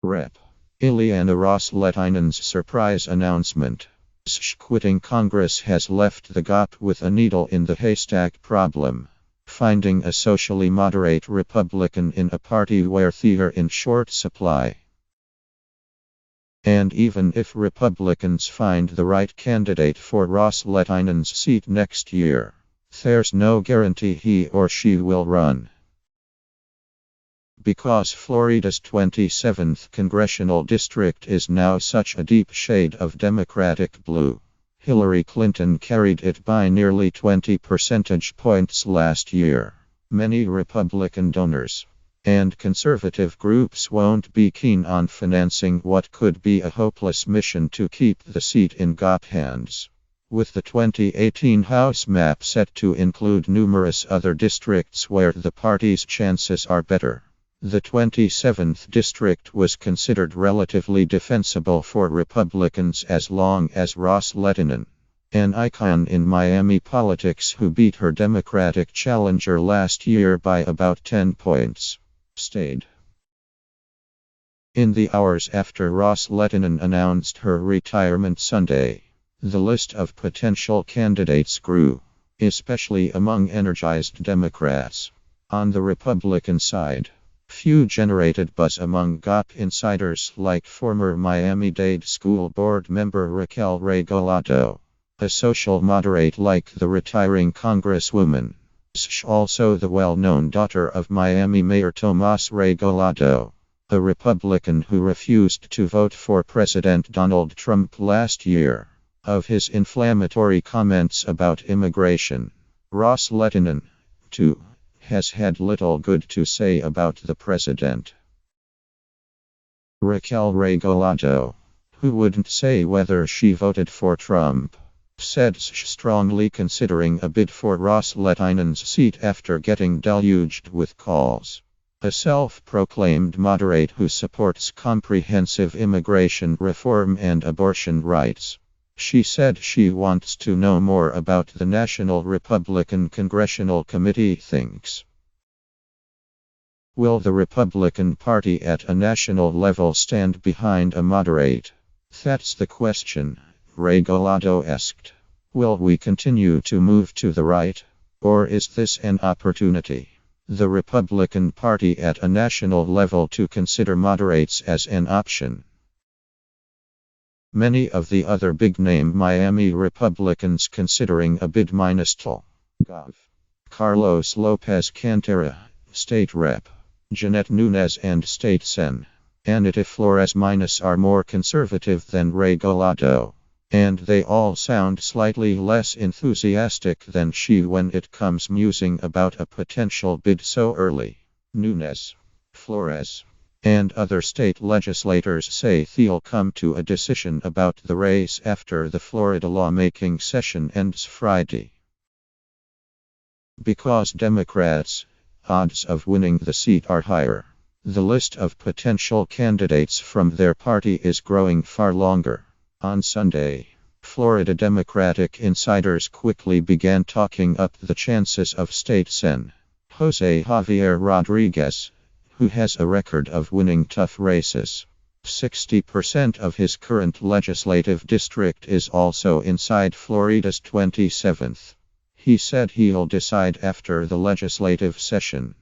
Rep. Ileana Ros-Lehtinen's surprise announcement. Quitting Congress has left the GOP with a needle in the haystack problem. Finding a socially moderate Republican in a party where they're in short supply. And even if Republicans find the right candidate for Ros-Lehtinen's seat next year, there's no guarantee he or she will run. Because Florida's 27th congressional district is now such a deep shade of Democratic blue, Hillary Clinton carried it by nearly 20 percentage points last year. Many Republican donors and conservative groups won't be keen on financing what could be a hopeless mission to keep the seat in GOP hands. With the 2018 House map set to include numerous other districts where the party's chances are better, the 27th district was considered relatively defensible for Republicans as long as Ros-Lehtinen, an icon in Miami politics who beat her Democratic challenger last year by about 10 points, stayed. In the hours after Ros-Lehtinen announced her retirement Sunday, the list of potential candidates grew, especially among energized Democrats. On the Republican side, few generated buzz among GOP insiders like former Miami-Dade School Board member Raquel Regalado, a social moderate like the retiring Congresswoman, also the well-known daughter of Miami Mayor Tomas Regalado, a Republican who refused to vote for President Donald Trump last year, of his inflammatory comments about immigration. Ros-Lehtinen, too, has had little good to say about the president. Raquel Regalado, who wouldn't say whether she voted for Trump, said strongly considering a bid for Ros-Lehtinen's seat after getting deluged with calls. A self-proclaimed moderate who supports comprehensive immigration reform and abortion rights. She said she wants to know more about the National Republican Congressional Committee thinks. Will the Republican Party at a national level stand behind a moderate? That's the question, Regalado asked. Will we continue to move to the right? Or is this an opportunity? The Republican Party at a national level to consider moderates as an option. Many of the other big-name Miami Republicans considering a bid minus Gov. Carlos Lopez-Cantera, State Rep. Jeanette Nunes and State Sen. Anita Flores minus are more conservative than Regalado, and they all sound slightly less enthusiastic than she when it comes musing about a potential bid so early. Nunes, Flores, and other state legislators say they'll come to a decision about the race after the Florida lawmaking session ends Friday. Because Democrats' odds of winning the seat are higher, the list of potential candidates from their party is growing far longer. On Sunday, Florida Democratic insiders quickly began talking up the chances of State Sen. Jose Javier Rodriguez, who has a record of winning tough races. 60% of his current legislative district is also inside Florida's 27th. He said he'll decide after the legislative session.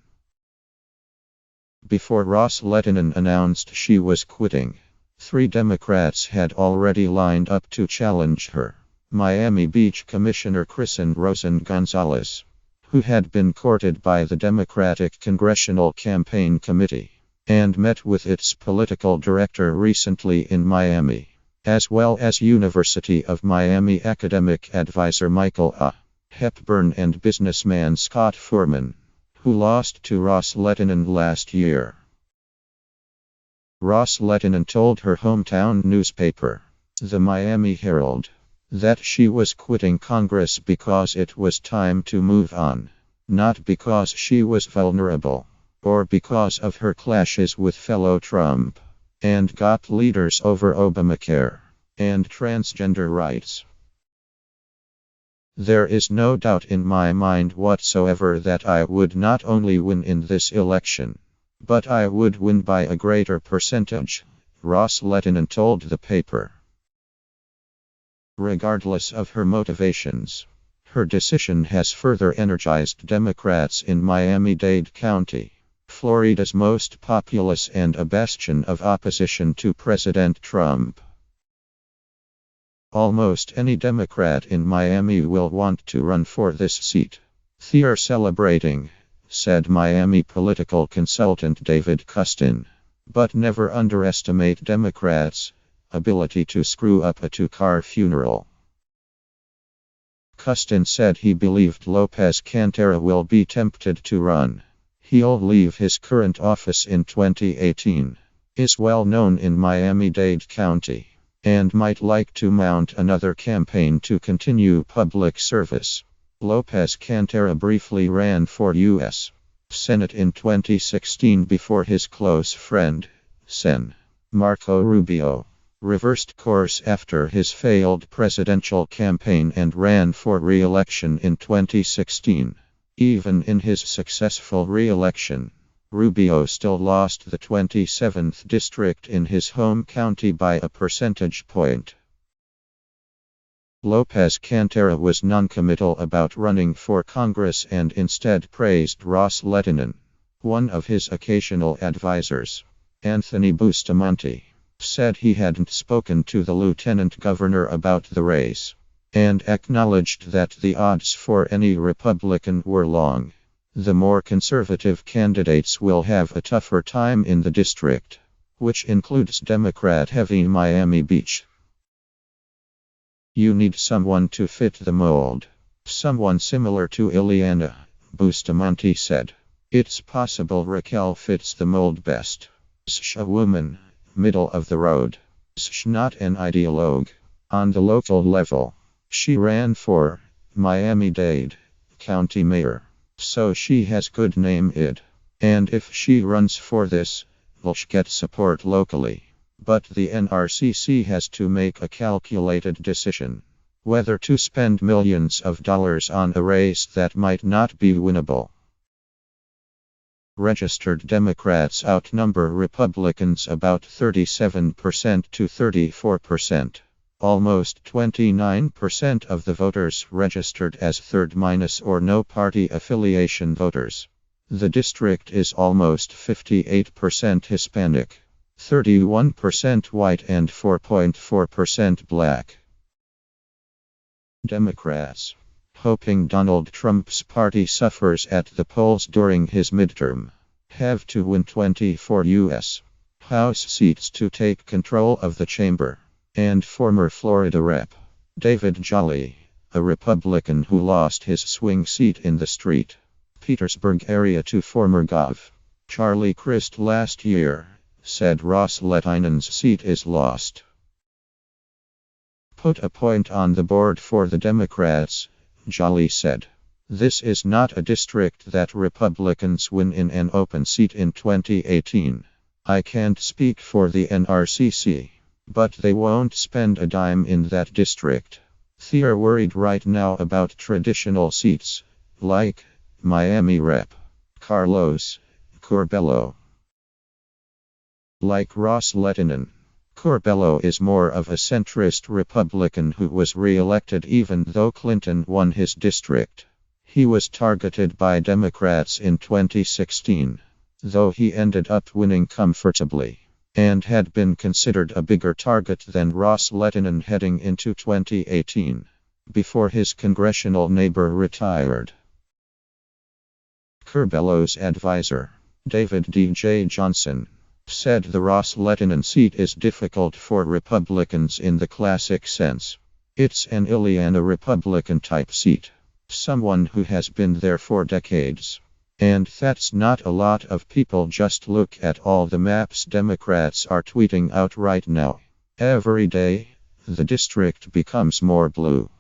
Before Ros-Lehtinen announced she was quitting, 3 Democrats had already lined up to challenge her. Miami Beach Commissioner Kristen Rosen Gonzalez, who had been courted by the Democratic Congressional Campaign Committee, and met with its political director recently in Miami, as well as University of Miami academic advisor Michael A. Hepburn and businessman Scott Furman, who lost to Ros-Lehtinen last year. Ros-Lehtinen told her hometown newspaper, the Miami Herald, that she was quitting Congress because it was time to move on, not because she was vulnerable, or because of her clashes with fellow Trump and GOP leaders over Obamacare and transgender rights. There is no doubt in my mind whatsoever that I would not only win in this election, but I would win by a greater percentage, Ros-Lehtinen told the paper. Regardless of her motivations, her decision has further energized Democrats in Miami-Dade County, Florida's most populous and a bastion of opposition to President Trump. Almost any Democrat in Miami will want to run for this seat. They're celebrating, said Miami political consultant David Custin. But never underestimate Democrats' ability to screw up a two-car funeral. Custin said he believed Lopez-Cantera will be tempted to run. He'll leave his current office in 2018, is well known in Miami-Dade County, and might like to mount another campaign to continue public service. Lopez-Cantera briefly ran for U.S. Senate in 2016 before his close friend, Sen. Marco Rubio, reversed course after his failed presidential campaign and ran for re-election in 2016. Even in his successful re-election, Rubio still lost the 27th district in his home county by a percentage point. Lopez-Cantera was non-committal about running for Congress and instead praised Ros-Lehtinen. One of his occasional advisors, Anthony Bustamante, said he hadn't spoken to the lieutenant governor about the race, and acknowledged that the odds for any Republican were long. The more conservative candidates will have a tougher time in the district, which includes Democrat-heavy Miami Beach. You need someone to fit the mold. Someone similar to Ileana, Bustamante said. It's possible Raquel fits the mold best. She's a woman, middle of the road. She's not an ideologue. On the local level, she ran for Miami-Dade County Mayor, so she has good name-id. And if she runs for this, will she get support locally? But the NRCC has to make a calculated decision whether to spend millions of dollars on a race that might not be winnable. Registered Democrats outnumber Republicans about 37% to 34%. Almost 29% of the voters registered as third minus or no party affiliation voters. The district is almost 58% Hispanic, 31% white and 4.4% black. Democrats, hoping Donald Trump's party suffers at the polls during his midterm, have to win 24 U.S. House seats to take control of the chamber. And former Florida Rep. David Jolly, a Republican who lost his swing seat in the St. Petersburg area to former Gov. Charlie Crist last year, said Ros-Lehtinen's seat is lost. Put a point on the board for the Democrats, Jolly said. This is not a district that Republicans win in an open seat in 2018. I can't speak for the NRCC, but they won't spend a dime in that district. They're worried right now about traditional seats, like Miami Rep. Carlos Curbelo. Like Ros-Lehtinen, Curbelo is more of a centrist Republican who was re-elected even though Clinton won his district. He was targeted by Democrats in 2016, though he ended up winning comfortably, and had been considered a bigger target than Ros-Lehtinen heading into 2018, before his congressional neighbor retired. Curbelo's advisor, David D.J. Johnson, said the Ros-Lehtinen seat is difficult for Republicans in the classic sense. It's an Ileana Republican-type seat, someone who has been there for decades. And that's not a lot of people. Just look at all the maps Democrats are tweeting out right now. Every day, the district becomes more blue.